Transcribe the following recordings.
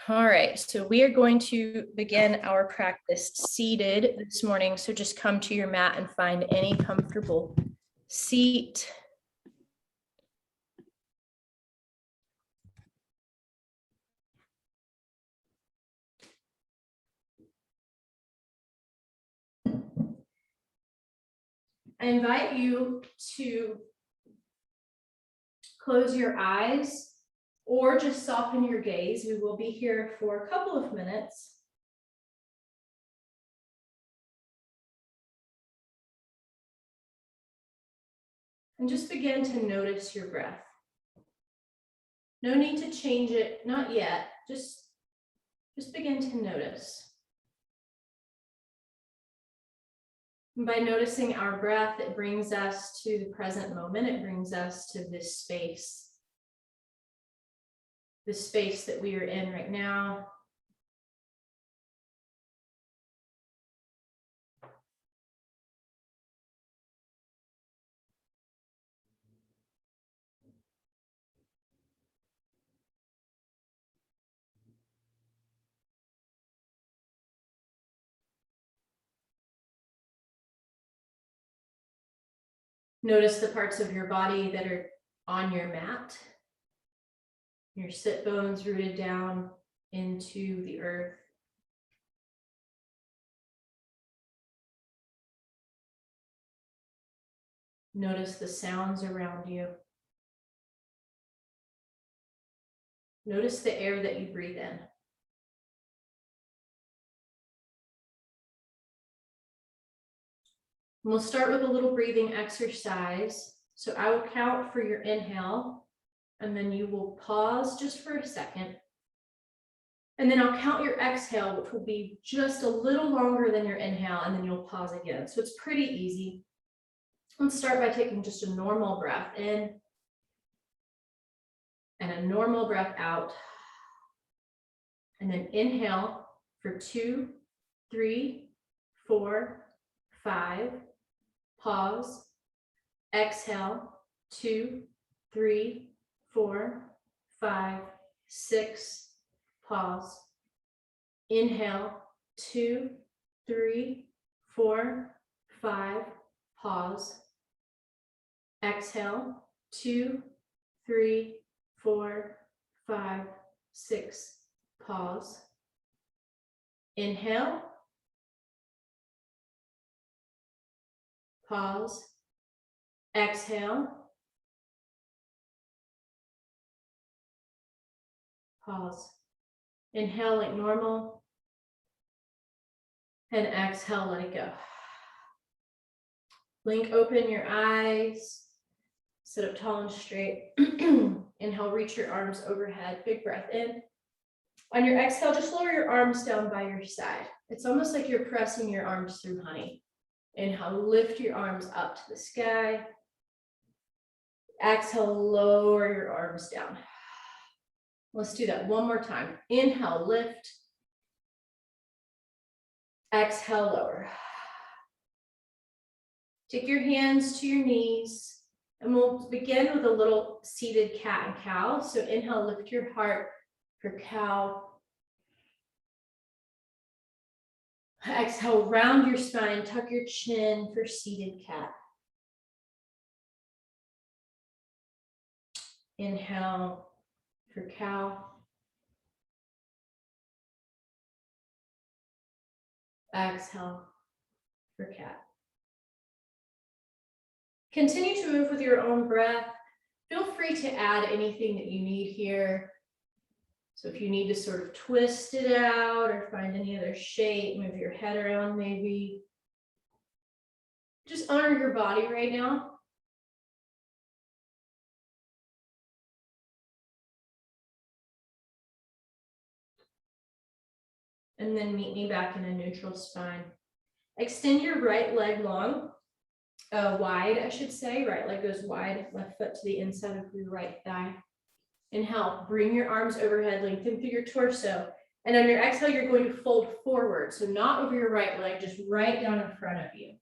All right, so we are going to begin our practice seated this morning. So just come to your mat and find any comfortable seat. I invite you to close your eyes or just soften your gaze. We will be here for a couple of minutes. And just begin to notice your breath. No need to change it, not yet. Just begin to notice. And by noticing our breath, it brings us to the present moment. It brings us to this space that we are in right now. Notice the parts of your body that are on your mat. Your sit bones rooted down into the earth. Notice the sounds around you. Notice the air that you breathe in. We'll start with a little breathing exercise. So I will count for your inhale, and then you will pause just for a second. And then I'll count your exhale, which will be just a little longer than your inhale, and then you'll pause again. So it's pretty easy. Let's start by taking just a normal breath in and a normal breath out. And then inhale for 2, 3, 4, 5. Pause. Exhale, 2, 3, 4, 5, 6. Pause. Inhale, 2, 3, 4, 5. Pause. Exhale, 2, 3, 4, 5, 6. Pause. Inhale. Pause. Exhale. Pause. Inhale like normal. And exhale, let it go. Blink open your eyes. Sit up tall and straight. Inhale, reach your arms overhead. Big breath in. On your exhale, just lower your arms down by your side. It's almost like you're pressing your arms through honey. Inhale, lift your arms up to the sky. Exhale, lower your arms down. Let's do that one more time. Inhale, lift. Exhale, lower. Take your hands to your knees, and we'll begin with a little seated cat and cow. So inhale, lift your heart for cow. Exhale, round your spine, tuck your chin for seated cat. Inhale for cow. Exhale for cat. Continue to move with your own breath. Feel free to add anything that you need here. So if you need to sort of twist it out or find any other shape, move your head around maybe. Just honor your body right now. And then meet me back in a neutral spine. Extend your right leg long, wide, I should say. Right leg goes wide, left foot to the inside of your right thigh. Inhale, bring your arms overhead, lengthen through your torso. And on your exhale, you're going to fold forward. So not over your right leg, just right down in front of you.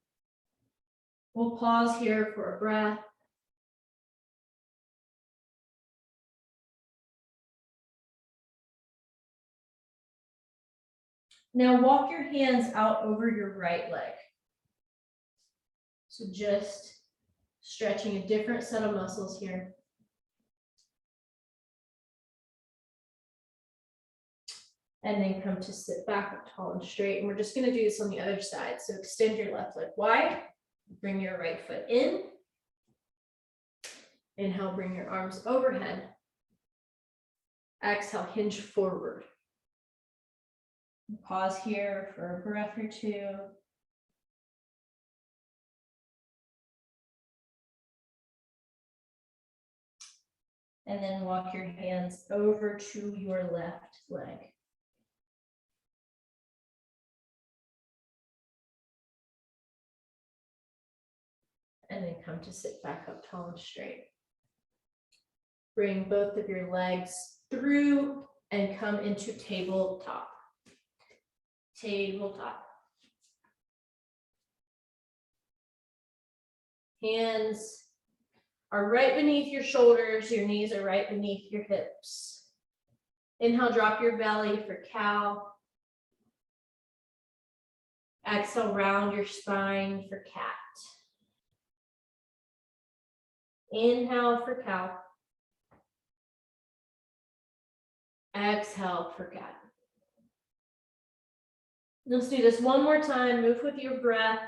We'll pause here for a breath. Now walk your hands out over your right leg. So just stretching a different set of muscles here. And then come to sit back up tall and straight. And we're just going to do this on the other side. So extend your left leg wide. Bring your right foot in. Inhale, bring your arms overhead. Exhale, hinge forward. Pause here for a breath or two. And then walk your hands over to your left leg. And then come to sit back up tall and straight. Bring both of your legs through and come into tabletop. Tabletop. Hands are right beneath your shoulders. Your knees are right beneath your hips. Inhale, drop your belly for cow. Exhale, round your spine for cat. Inhale for cow. Exhale for cat. Let's do this one more time. Move with your breath.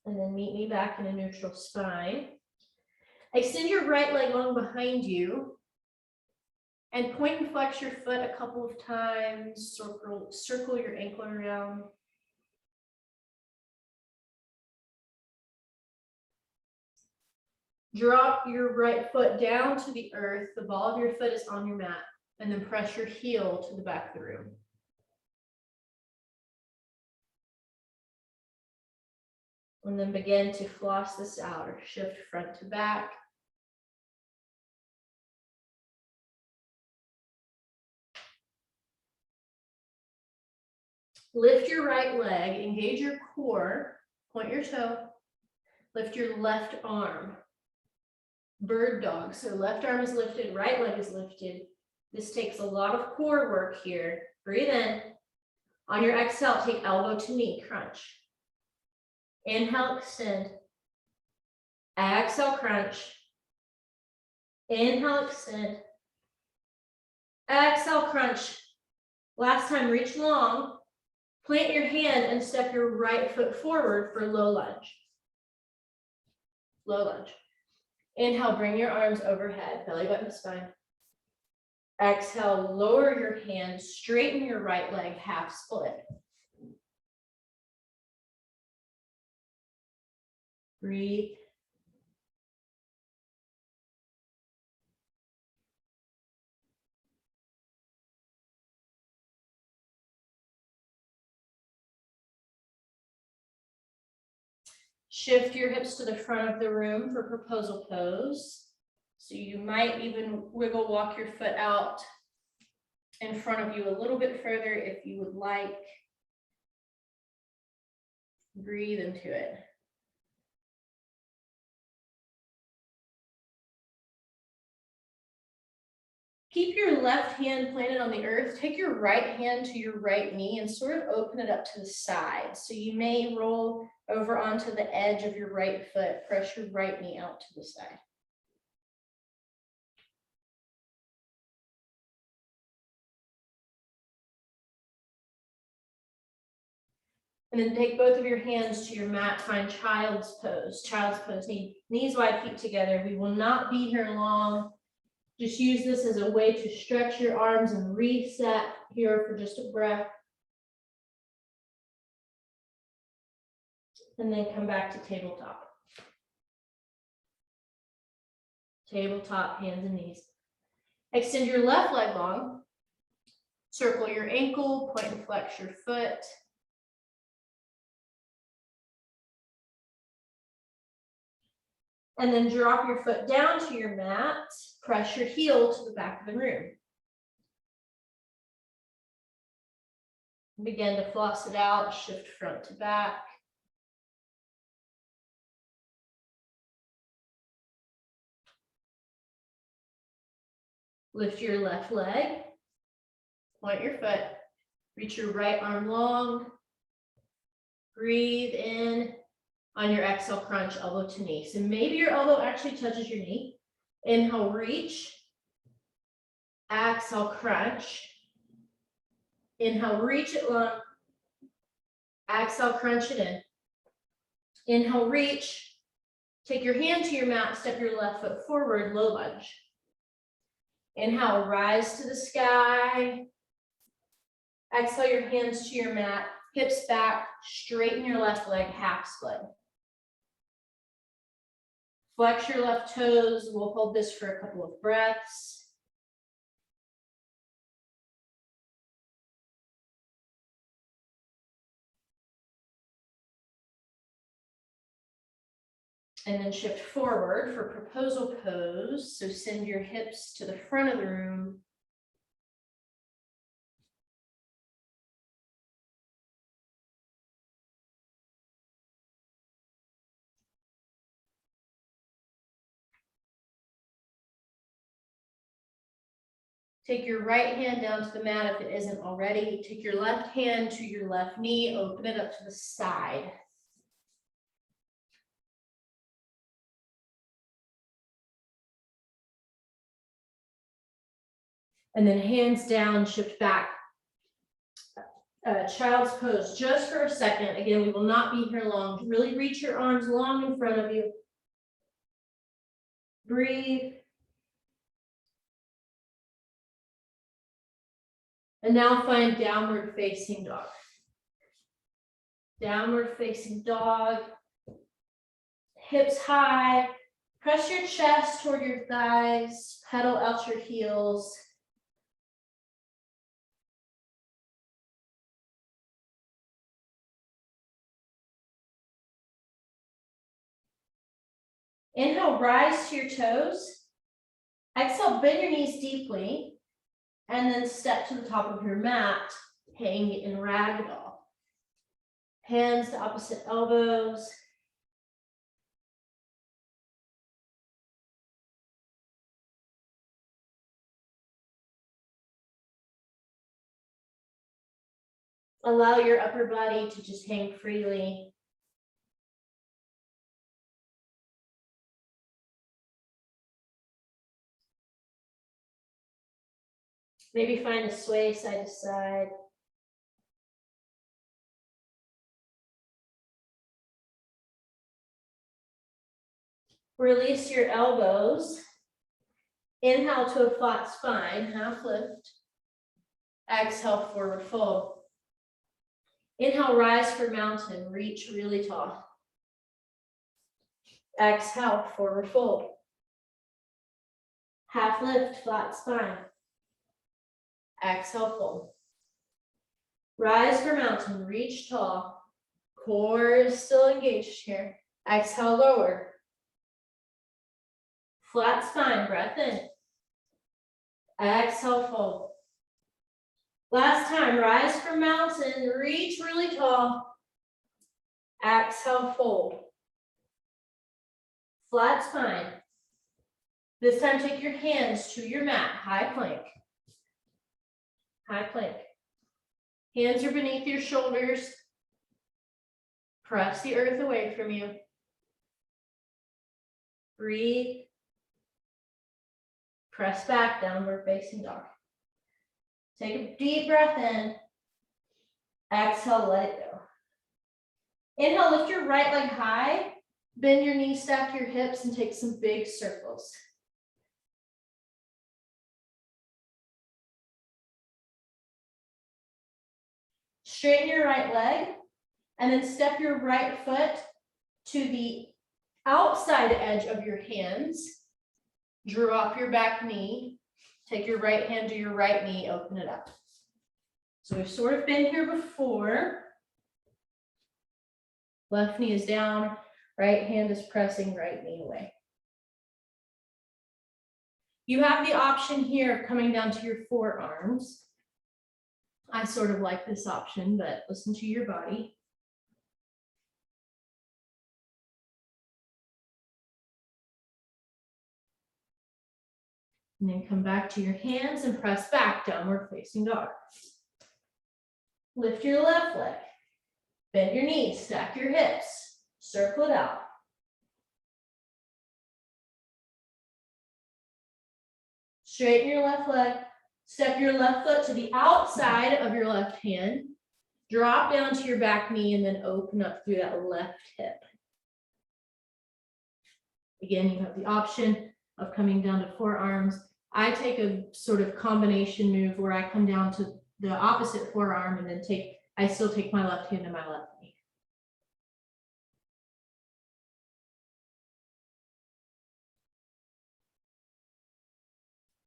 And then meet me back in a neutral spine. Extend your right leg long behind you. And point and flex your foot a couple of times. Circle your ankle around. Drop your right foot down to the earth. The ball of your foot is on your mat. And then press your heel to the back of the room. And then begin to floss this out or shift front to back. Lift your right leg, engage your core, point your toe, lift your left arm. Bird dog, so left arm is lifted, right leg is lifted. This takes a lot of core work here. Breathe in. On your exhale, take elbow to knee, crunch. Inhale, extend. Exhale, crunch. Inhale, extend. Exhale, crunch. Last time, reach long. Plant your hand and step your right foot forward for low lunge. Low lunge. Inhale, bring your arms overhead, belly button to spine. Exhale, lower your hands, straighten your right leg, half split. Breathe. Shift your hips to the front of the room for proposal pose. So you might even wiggle, walk your foot out in front of you a little bit further if you would like. Breathe into it. Keep your left hand planted on the earth. Take your right hand to your right knee and sort of open it up to the side. So you may roll over onto the edge of your right foot. Press your right knee out to the side. And then take both of your hands to your mat, find child's pose. Child's pose, knees wide, feet together. We will not be here long. Just use this as a way to stretch your arms and reset here for just a breath. And then come back to tabletop. Tabletop, hands and knees. Extend your left leg long. Circle your ankle, point and flex your foot. And then drop your foot down to your mat. Press your heel to the back of the room. Begin to floss it out, shift front to back. Lift your left leg, point your foot, reach your right arm long. Breathe in. On your exhale, crunch elbow to knee. So maybe your elbow actually touches your knee. Inhale, reach. Exhale, crunch. Inhale, reach it long. Exhale, crunch it in. Inhale, reach. Take your hand to your mat, step your left foot forward, low lunge. Inhale, rise to the sky. Exhale your hands to your mat, hips back, straighten your left leg, half split. Flex your left toes. We'll hold this for a couple of breaths. And then shift forward for proposal pose. So send your hips to the front of the room. Take your right hand down to the mat if it isn't already. Take your left hand to your left knee, open it up to the side. And then hands down, shift back. Child's pose just for a second. Again, we will not be here long. Really reach your arms long in front of you. Breathe. And now find downward facing dog. Downward facing dog. Hips high. Press your chest toward your thighs. Pedal out your heels. Inhale, rise to your toes. Exhale, bend your knees deeply. And then step to the top of your mat, hang in ragdoll. Hands to opposite elbows. Allow your upper body to just hang freely. Maybe find a sway side to side. Release your elbows. Inhale to a flat spine, half lift. Exhale, forward fold. Inhale, rise for mountain, reach really tall. Exhale, forward fold. Half lift, flat spine. Exhale, fold. Rise for mountain, reach tall. Core is still engaged here. Exhale, lower. Flat spine, breath in. Exhale, fold. Last time, rise for mountain, reach really tall. Exhale, fold. Flat spine. This time, take your hands to your mat, high plank. High plank. Hands are beneath your shoulders. Press the earth away from you. Breathe. Press back, downward facing dog. Take a deep breath in. Exhale, let it go. Inhale, lift your right leg high. Bend your knees, stack your hips, and take some big circles. Straighten your right leg, and then step your right foot to the outside edge of your hands. Drop your back knee. Take your right hand to your right knee, open it up. So we've sort of been here before. Left knee is down, right hand is pressing right knee away. You have the option here of coming down to your forearms. I sort of like this option, but listen to your body. And then come back to your hands and press back, downward facing dog. Lift your left leg. Bend your knees, stack your hips, circle it out. Straighten your left leg. Step your left foot to the outside of your left hand. Drop down to your back knee and then open up through that left hip. Again, you have the option of coming down to forearms. I take a sort of combination move where I come down to the opposite forearm and then I still take my left hand to my left knee.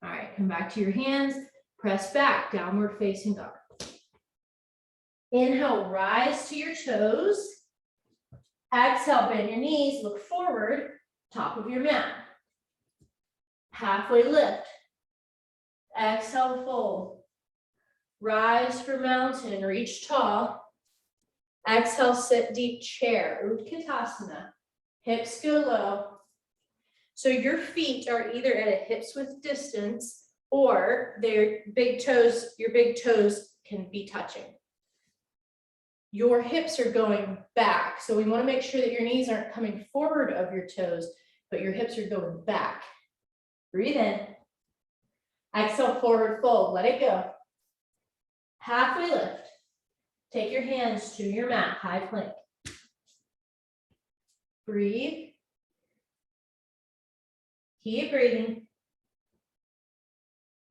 All right, come back to your hands, press back, downward facing dog. Inhale, rise to your toes. Exhale, bend your knees, look forward, top of your mat. Halfway lift. Exhale, fold. Rise for mountain, reach tall. Exhale, sit deep chair, Utkatasana. Hips go low. So your feet are either at a hips width distance or your big toes can be touching. Your hips are going back. So we want to make sure that your knees aren't coming forward of your toes, but your hips are going back. Breathe in. Exhale, forward fold, let it go. Halfway lift. Take your hands to your mat, high plank. Breathe. Keep breathing.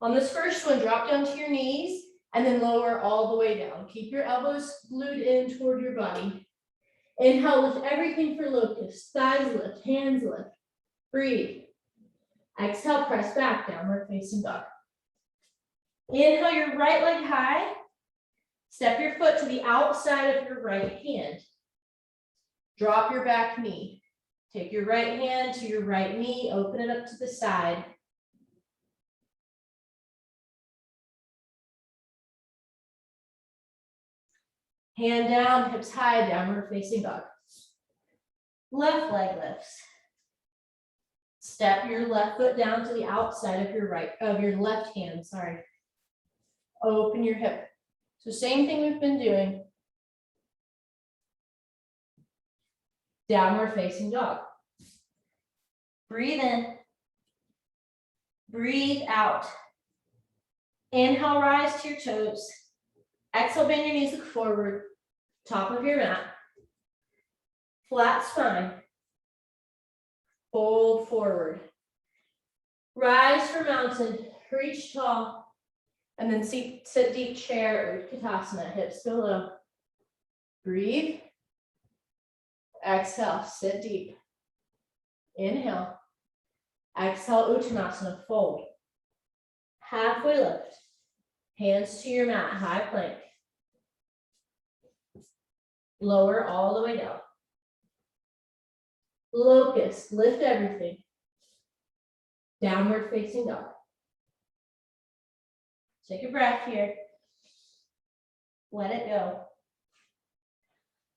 On this first one, drop down to your knees and then lower all the way down. Keep your elbows glued in toward your body. Inhale, lift everything for locust. Thighs lift, hands lift. Breathe. Exhale, press back, downward facing dog. Inhale your right leg high. Step your foot to the outside of your right hand. Drop your back knee. Take your right hand to your right knee, open it up to the side. Hand down, hips high, downward facing dog. Left leg lifts. Step your left foot down to the outside of your left hand, sorry. Open your hip. So same thing we've been doing. Downward facing dog. Breathe in. Breathe out. Inhale, rise to your toes. Exhale, bend your knees, look forward. Top of your mat. Flat spine. Fold forward. Rise for mountain. Reach tall. And then sit deep chair, Utkatasana, hips go low. Breathe. Exhale, sit deep. Inhale. Exhale, Uttanasana, fold. Halfway lift. Hands to your mat, high plank. Lower all the way down. Locust, lift everything. Downward facing dog. Take a breath here. Let it go.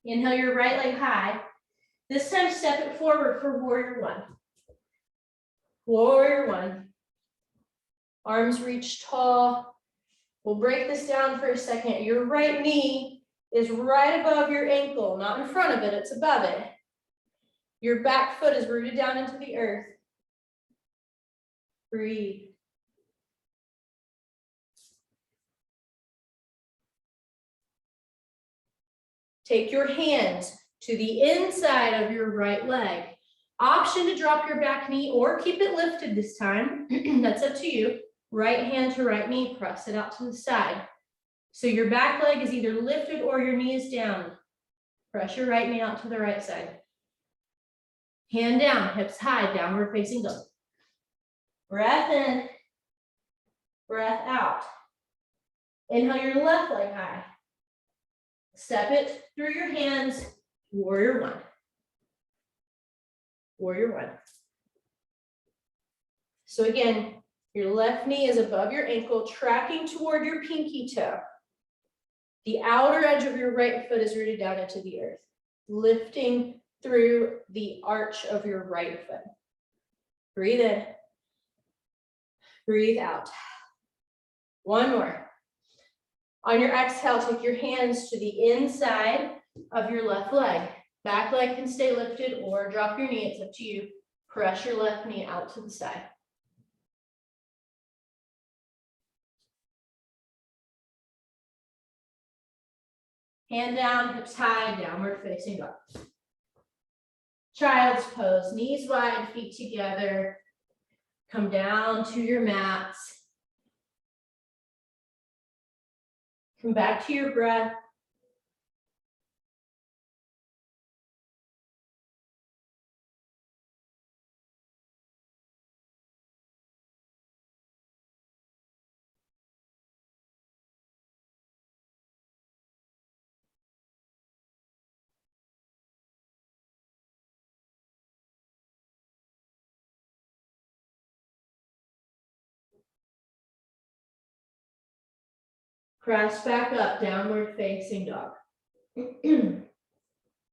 Inhale your right leg high. This time step it forward for warrior one. Warrior one. Arms reach tall. We'll break this down for a second. Your right knee is right above your ankle, not in front of it, it's above it. Your back foot is rooted down into the earth. Breathe. Take your hands to the inside of your right leg. Option to drop your back knee or keep it lifted this time. That's up to you. Right hand to right knee, press it out to the side. So your back leg is either lifted or your knee is down. Press your right knee out to the right side. Hand down, hips high, downward facing dog. Breath in, breath out. Inhale your left leg high. Step it through your hands, warrior one. Warrior one. So again, your left knee is above your ankle, tracking toward your pinky toe. The outer edge of your right foot is rooted down into the earth, lifting through the arch of your right foot. Breathe in. Breathe out. One more. On your exhale, take your hands to the inside of your left leg. Back leg can stay lifted or drop your knee, it's up to you. Press your left knee out to the side. Hand down, hips high, downward facing dog. Child's pose, knees wide, feet together. Come down to your mats. Come back to your breath. Press back up, downward facing dog.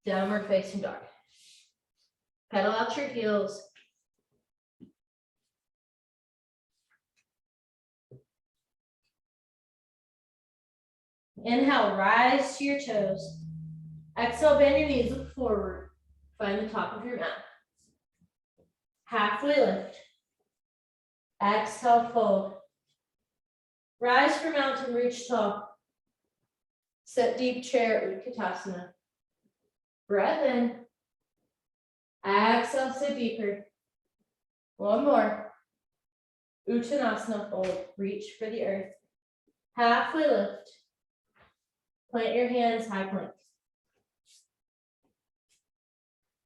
Downward facing dog. Pedal out your heels. Inhale, rise to your toes. Exhale, bend your knees, look forward. Find the top of your mat. Halfway lift. Exhale, fold. Rise for mountain, reach tall. Sit deep chair, Utkatasana. Breath in. Exhale, sit deeper. One more. Uttanasana, fold. Reach for the earth. Halfway lift. Plant your hands, high plank.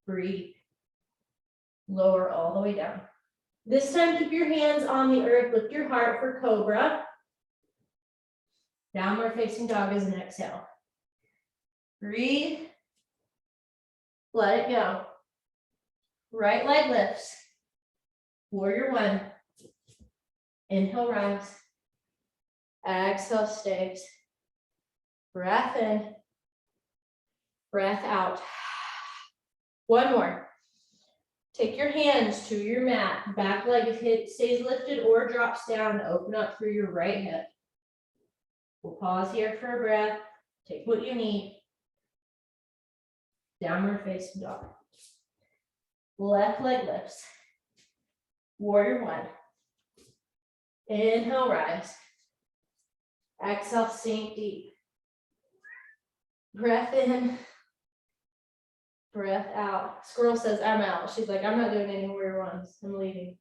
Breathe. Lower all the way down. This time, keep your hands on the earth. Lift your heart for cobra. Downward facing dog is an exhale. Breathe. Let it go. Right leg lifts. Warrior one. Inhale, rise. Exhale, stays. Breath in. Breath out. One more. Take your hands to your mat. Back leg stays lifted or drops down. Open up through your right hip. We'll pause here for a breath. Take what you need. Downward facing dog. Left leg lifts. Warrior one. Inhale, rise. Exhale, sink deep. Breath in. Breath out. Squirrel says, I'm out. She's like, I'm not doing any warrior ones. I'm leaving.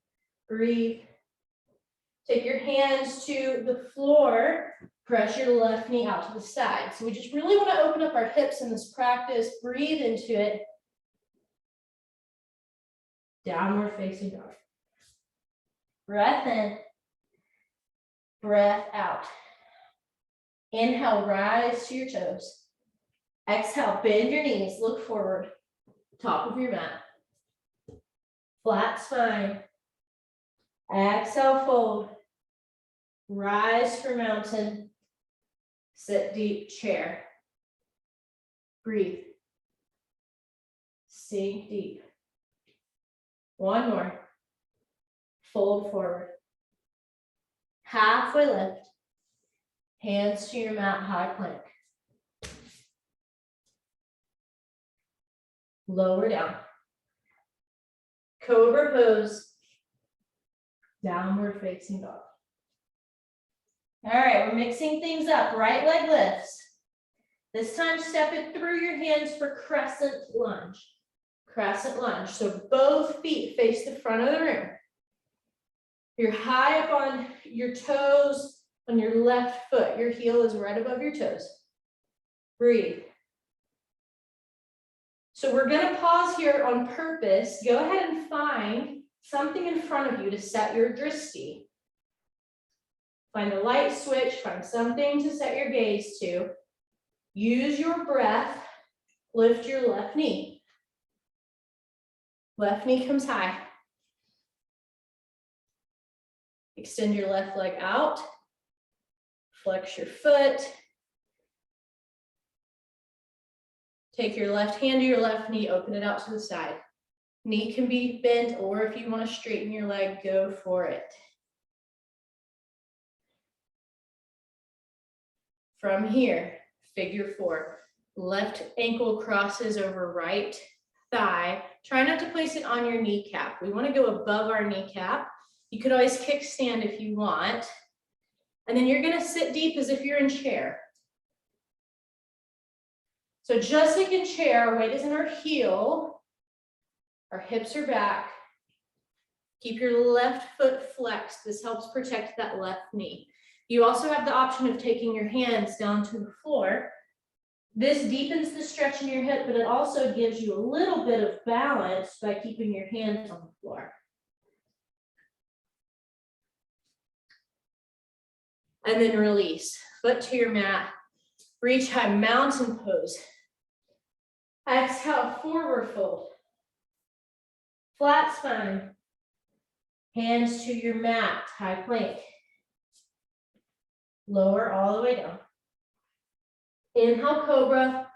Breathe. Take your hands to the floor. Press your left knee out to the side. So we just really want to open up our hips in this practice. Breathe into it. Downward facing dog. Breath in. Breath out. Inhale, rise to your toes. Exhale, bend your knees, look forward. Top of your mat. Flat spine. Exhale, fold. Rise for mountain. Sit deep, chair. Breathe. Sink deep. One more. Fold forward. Halfway lift. Hands to your mat, high plank. Lower down. Cobra pose. Downward facing dog. All right, we're mixing things up. Right leg lifts. This time, step it through your hands for crescent lunge. Crescent lunge. So both feet face the front of the room. You're high up on your toes, on your left foot. Your heel is right above your toes. Breathe. So we're going to pause here on purpose. Go ahead and find something in front of you to set your drishti. Find a light switch, find something to set your gaze to. Use your breath, lift your left knee. Left knee comes high. Extend your left leg out. Flex your foot. Take your left hand to your left knee, open it out to the side. Knee can be bent, or if you want to straighten your leg, go for it. From here, figure four. Left ankle crosses over right thigh. Try not to place it on your kneecap. We want to go above our kneecap. You could always kickstand if you want. And then you're going to sit deep as if you're in chair. So just like in chair, our weight is in our heel. Our hips are back. Keep your left foot flexed. This helps protect that left knee. You also have the option of taking your hands down to the floor. This deepens the stretch in your hip, but it also gives you a little bit of balance by keeping your hands on the floor. And then release. Foot to your mat. Reach high, mountain pose. Exhale, forward fold. Flat spine. Hands to your mat, high plank. Lower all the way down. Inhale, cobra.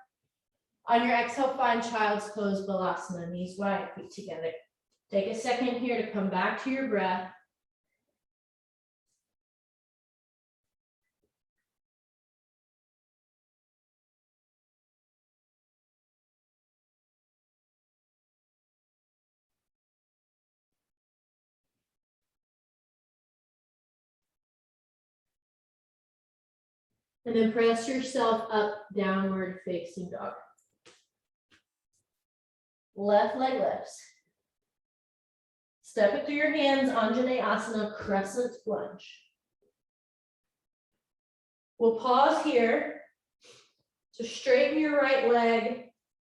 On your exhale, find child's pose, balasana, knees wide, feet together. Take a second here to come back to your breath. And then press yourself up, downward facing dog. Left leg lifts. Step it through your hands, Anjaneyasana, crescent lunge. We'll pause here. So straighten your right leg,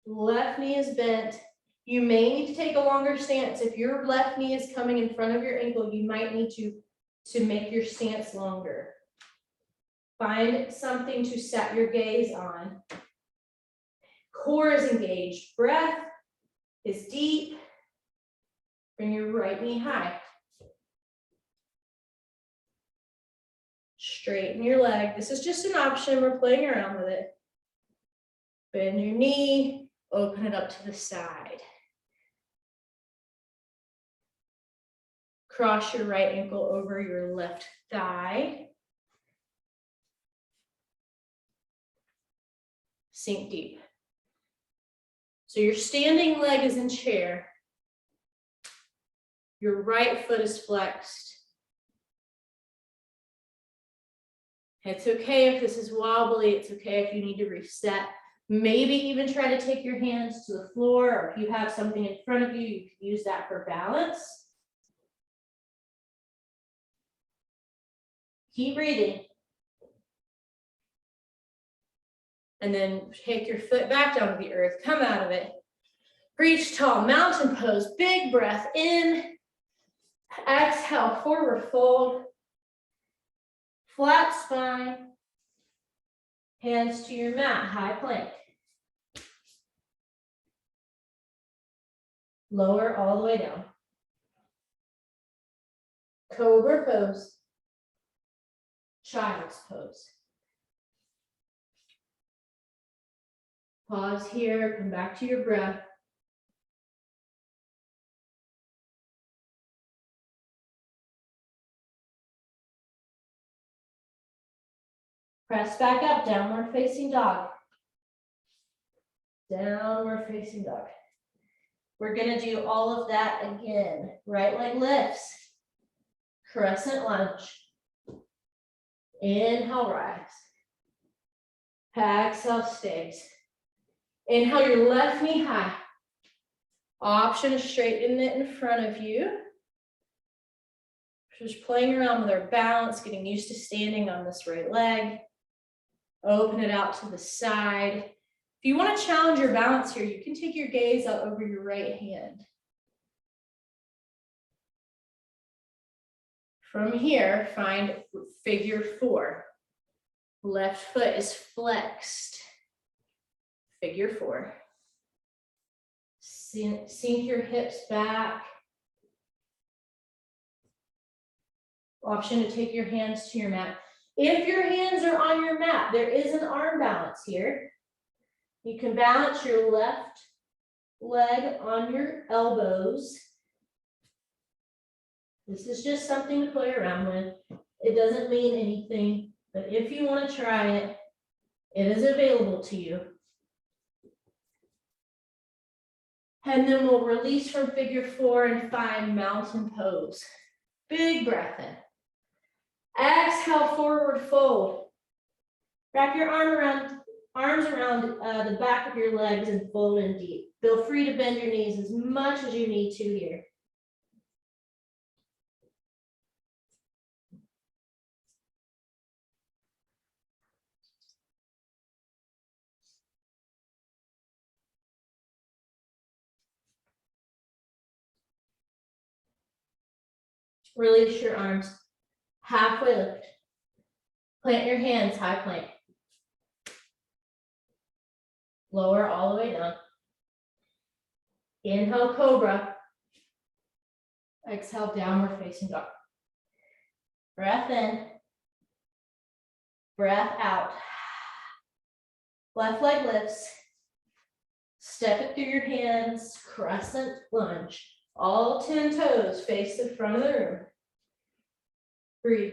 left knee is bent. You may need to take a longer stance. If your left knee is coming in front of your ankle, you might need to make your stance longer. Find something to set your gaze on. Core is engaged. Breath is deep. Bring your right knee high. Straighten your leg. This is just an option. We're playing around with it. Bend your knee. Open it up to the side. Cross your right ankle over your left thigh. Sink deep. So your standing leg is in chair. Your right foot is flexed. It's okay if this is wobbly. It's okay if you need to reset. Maybe even try to take your hands to the floor, or if you have something in front of you, you can use that for balance. Keep breathing. And then take your foot back down to the earth. Come out of it. Reach tall, mountain pose. Big breath in. Exhale, forward fold. Flat spine. Hands to your mat, high plank. Lower all the way down. Cobra pose. Child's pose. Pause here, come back to your breath. Press back up, downward facing dog. Downward facing dog. We're gonna do all of that again. Right leg lifts. Crescent lunge. Inhale, rise. Exhale, stays. Inhale your left knee high. Option to straighten it in front of you. Just playing around with our balance, getting used to standing on this right leg. Open it out to the side. If you want to challenge your balance here, you can take your gaze out over your right hand. From here, find figure four. Left foot is flexed. Figure four. Sink your hips back. Option to take your hands to your mat. If your hands are on your mat, there is an arm balance here. You can balance your left leg on your elbows. This is just something to play around with. It doesn't mean anything, but if you want to try it, It is available to you. And then we'll release from figure 4 and find mountain pose. Big breath in. Exhale, forward fold. Wrap your arms around the back of your legs and fold in deep. Feel free to bend your knees as much as you need to here. Release your arms, halfway lift. Plant your hands, high plank. Lower all the way down. Inhale, cobra. Exhale, downward facing dog. Breath in. Breath out. Left leg lifts. Step it through your hands, crescent lunge. All 10 toes face the front of the room. Breathe.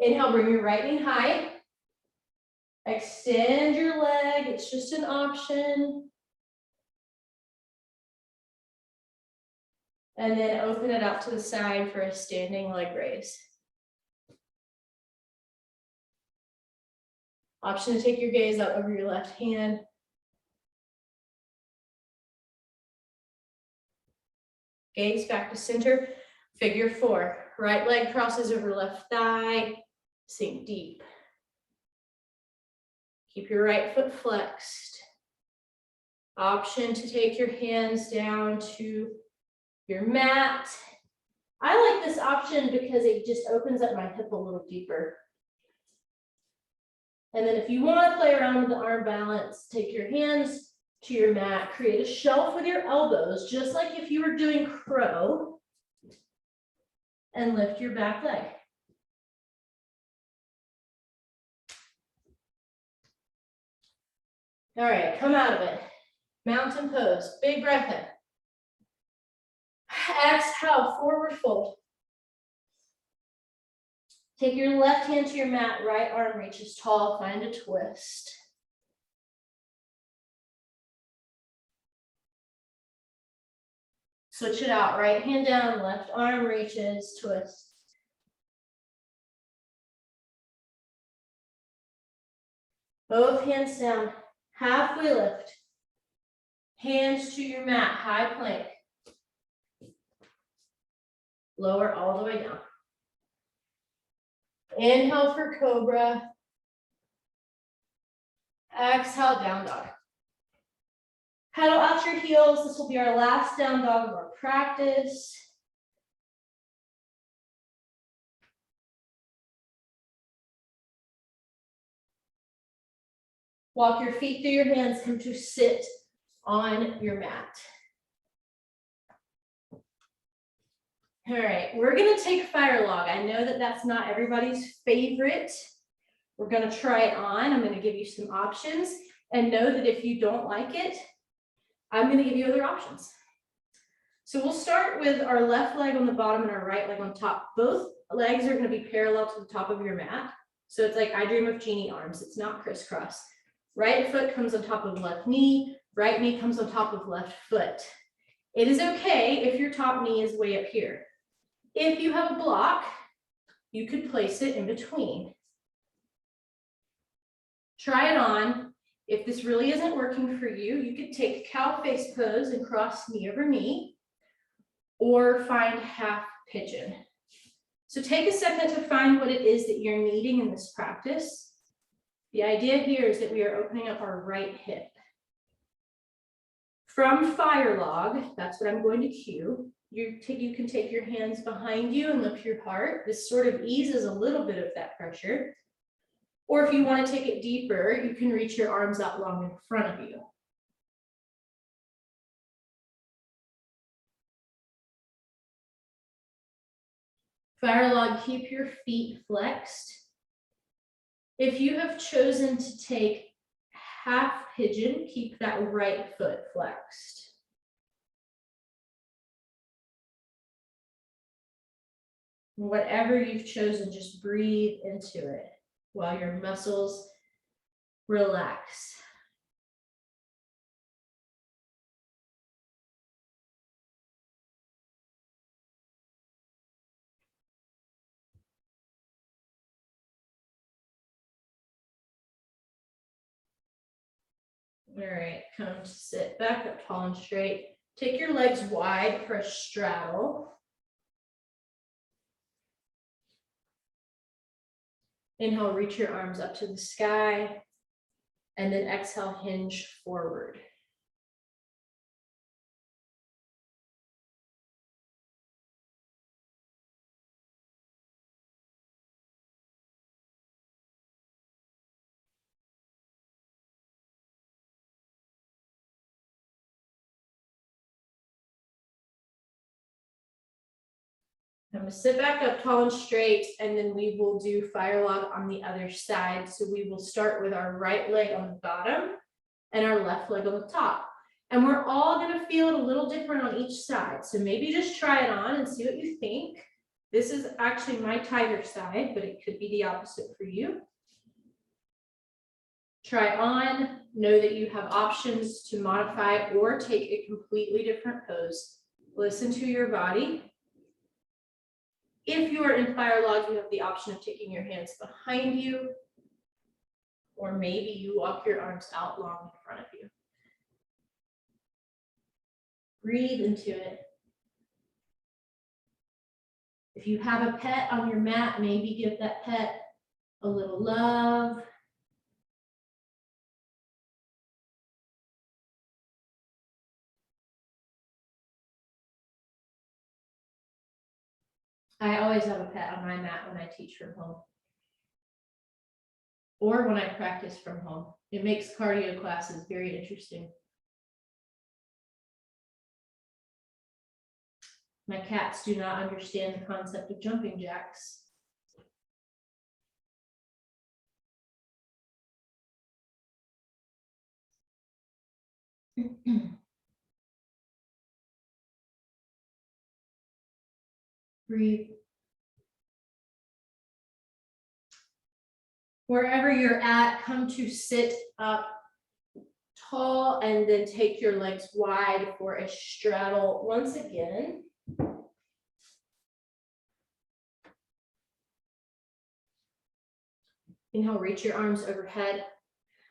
Inhale, bring your right knee high. Extend your leg, it's just an option. And then open it out to the side for a standing leg raise. Option to take your gaze out over your left hand. Gaze back to center, figure 4. Right leg crosses over left thigh, sink deep. Keep your right foot flexed. Option to take your hands down to your mat. I like this option because it just opens up my hip a little deeper. And then if you want to play around with the arm balance, take your hands to your mat, create a shelf with your elbows, just like if you were doing crow, and lift your back leg. All right, come out of it. Mountain pose, big breath in. Exhale, forward fold. Take your left hand to your mat, right arm reaches tall, find a twist. Switch it out, right hand down, left arm reaches, twist. Both hands down, halfway lift. Hands to your mat, high plank. Lower all the way down. Inhale for cobra. Exhale, down dog. Pedal out your heels. This will be our last down dog of our practice. Walk your feet through your hands, come to sit on your mat. All right, we're gonna take fire log. I know that that's not everybody's favorite. We're gonna try it on. I'm gonna give you some options and know that if you don't like it, I'm gonna give you other options. So we'll start with our left leg on the bottom and our right leg on top. Both legs are gonna be parallel to the top of your mat. So it's like I dream of genie arms. It's not crisscross. Right foot comes on top of left knee, right knee comes on top of left foot. It is okay if your top knee is way up here. If you have a block, you could place it in between. Try it on. If this really isn't working for you, you could take cow face pose and cross knee over knee, or find half pigeon. So take a second to find what it is that you're needing in this practice. The idea here is that we are opening up our right hip. From fire log, that's what I'm going to cue. You can take your hands behind you and lift your heart. This sort of eases a little bit of that pressure. Or if you want to take it deeper, you can reach your arms out long in front of you. Fire log, keep your feet flexed. If you have chosen to take half pigeon, keep that right foot flexed. Whatever you've chosen, just breathe into it while your muscles relax. All right, come to sit back up tall and straight. Take your legs wide for a straddle. Inhale, reach your arms up to the sky, and then exhale, hinge forward. I'm going to sit back up tall and straight, and then we will do fire log on the other side. So we will start with our right leg on the bottom and our left leg on the top. And we're all going to feel it a little different on each side. So maybe just try it on and see what you think. This is actually my tighter side, but it could be the opposite for you. Try on, know that you have options to modify or take a completely different pose. Listen to your body. If you are in fire log, you have the option of taking your hands behind you, or maybe you walk your arms out long in front of you. Breathe into it. If you have a pet on your mat, maybe give that pet a little love. I always have a pet on my mat when I teach from home, or when I practice from home. It makes cardio classes very interesting. My cats do not understand the concept of jumping jacks. Breathe. Wherever you're at, come to sit up tall and then take your legs wide for a straddle once again. Inhale, reach your arms overhead.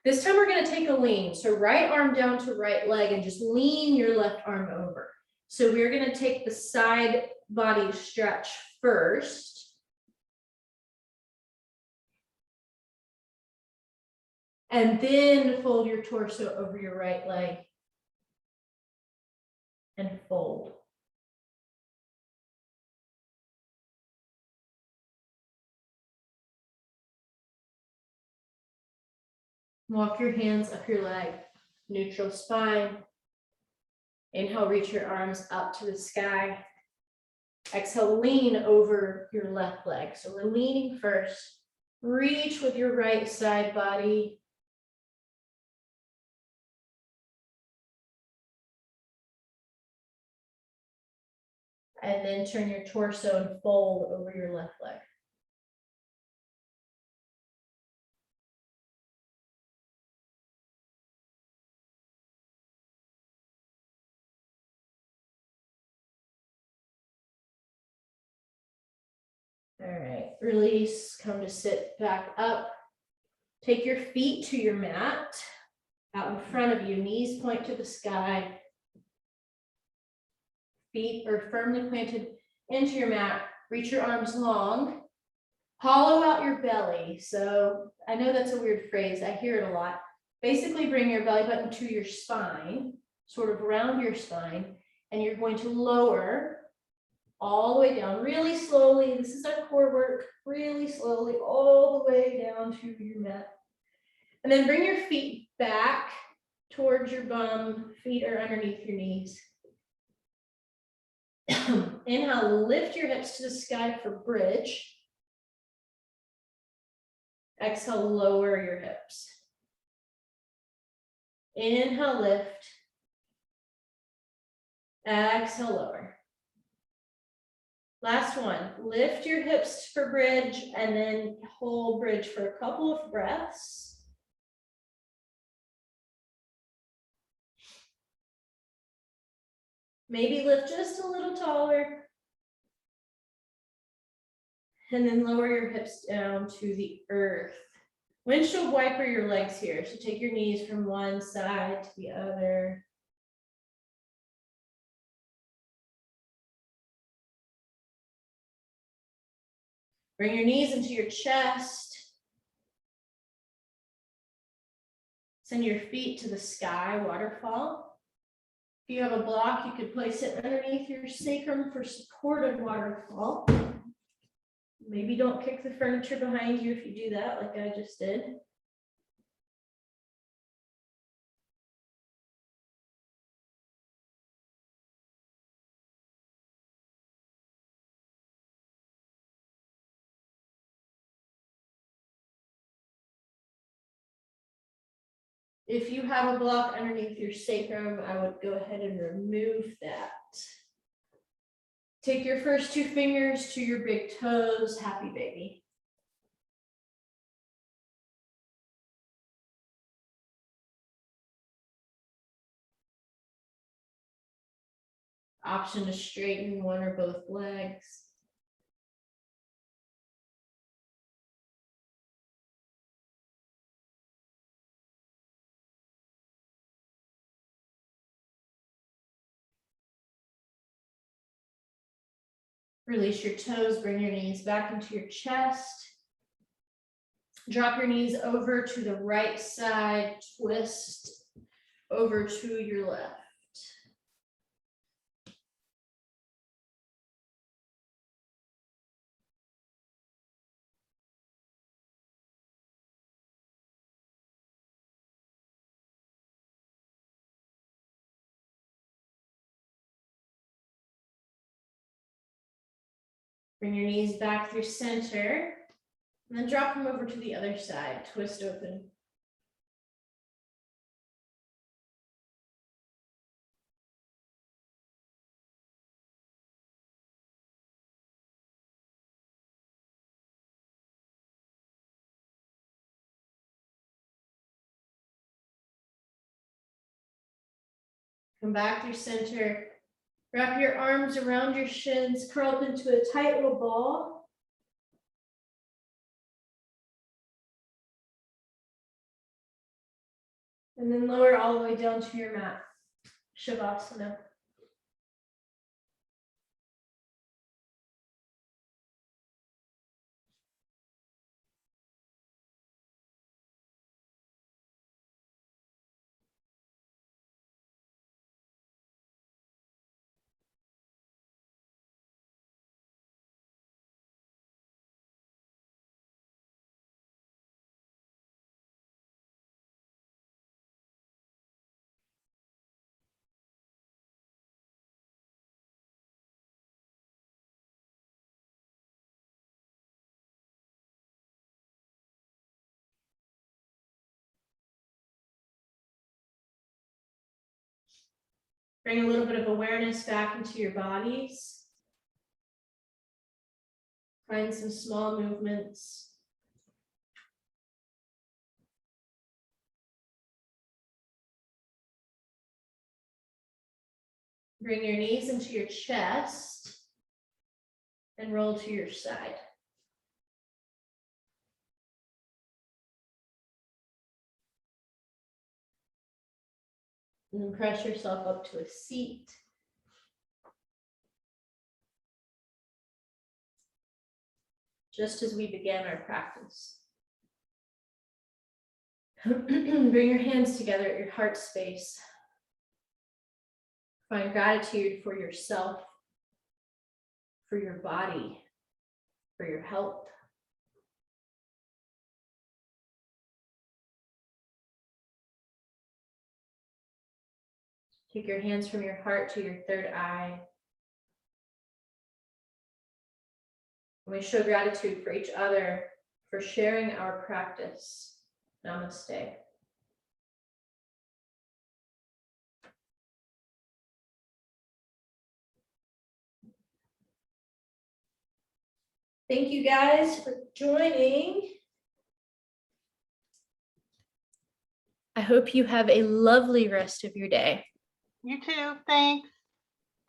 This time we're going to take a lean. So right arm down to right leg and just lean your left arm over. So we're going to take the side body stretch first. And then fold your torso over your right leg and fold. Walk your hands up your leg, neutral spine. Inhale, reach your arms up to the sky. Exhale, lean over your left leg. So we're leaning first. Reach with your right side body. And then turn your torso and fold over your left leg. All right, release, come to sit back up. Take your feet to your mat, out in front of you, knees point to the sky. Feet are firmly planted into your mat. Reach your arms long. Hollow out your belly. So I know that's a weird phrase. I hear it a lot. Basically bring your belly button to your spine, sort of around your spine, and you're going to lower all the way down really slowly. This is our core work, really slowly, all the way down to your mat. And then bring your feet back towards your bum. Feet are underneath your knees. Inhale, lift your hips to the sky for bridge. Exhale, lower your hips. Inhale, lift. Exhale, lower. Last one, lift your hips for bridge and then hold bridge for a couple of breaths. Maybe lift just a little taller. And then lower your hips down to the earth. Windshield wiper your legs here. So take your knees from one side to the other. Bring your knees into your chest. Send your feet to the sky, waterfall. If you have a block, you could place it underneath your sacrum for supported waterfall. Maybe don't kick the furniture behind you if you do that, like I just did. If you have a block underneath your sacrum, I would go ahead and remove that. Take your first two fingers to your big toes, happy baby. Option to straighten one or both legs. Release your toes, bring your knees back into your chest. Drop your knees over to the right side, twist over to your left. Bring your knees back through center, and then drop them over to the other side, twist open. Come back through center. Wrap your arms around your shins, curl up into a tight little ball. And then lower all the way down to your mat, Shavasana. Bring a little bit of awareness back into your bodies. Find some small movements. Bring your knees into your chest and roll to your side. And then press yourself up to a seat. Just as we began our practice. Bring your hands together at your heart space. Find gratitude for yourself, for your body, for your health. Take your hands from your heart to your third eye. And we show gratitude for each other, for sharing our practice. Namaste. Thank you guys for joining. I hope you have a lovely rest of your day. You too. Thanks.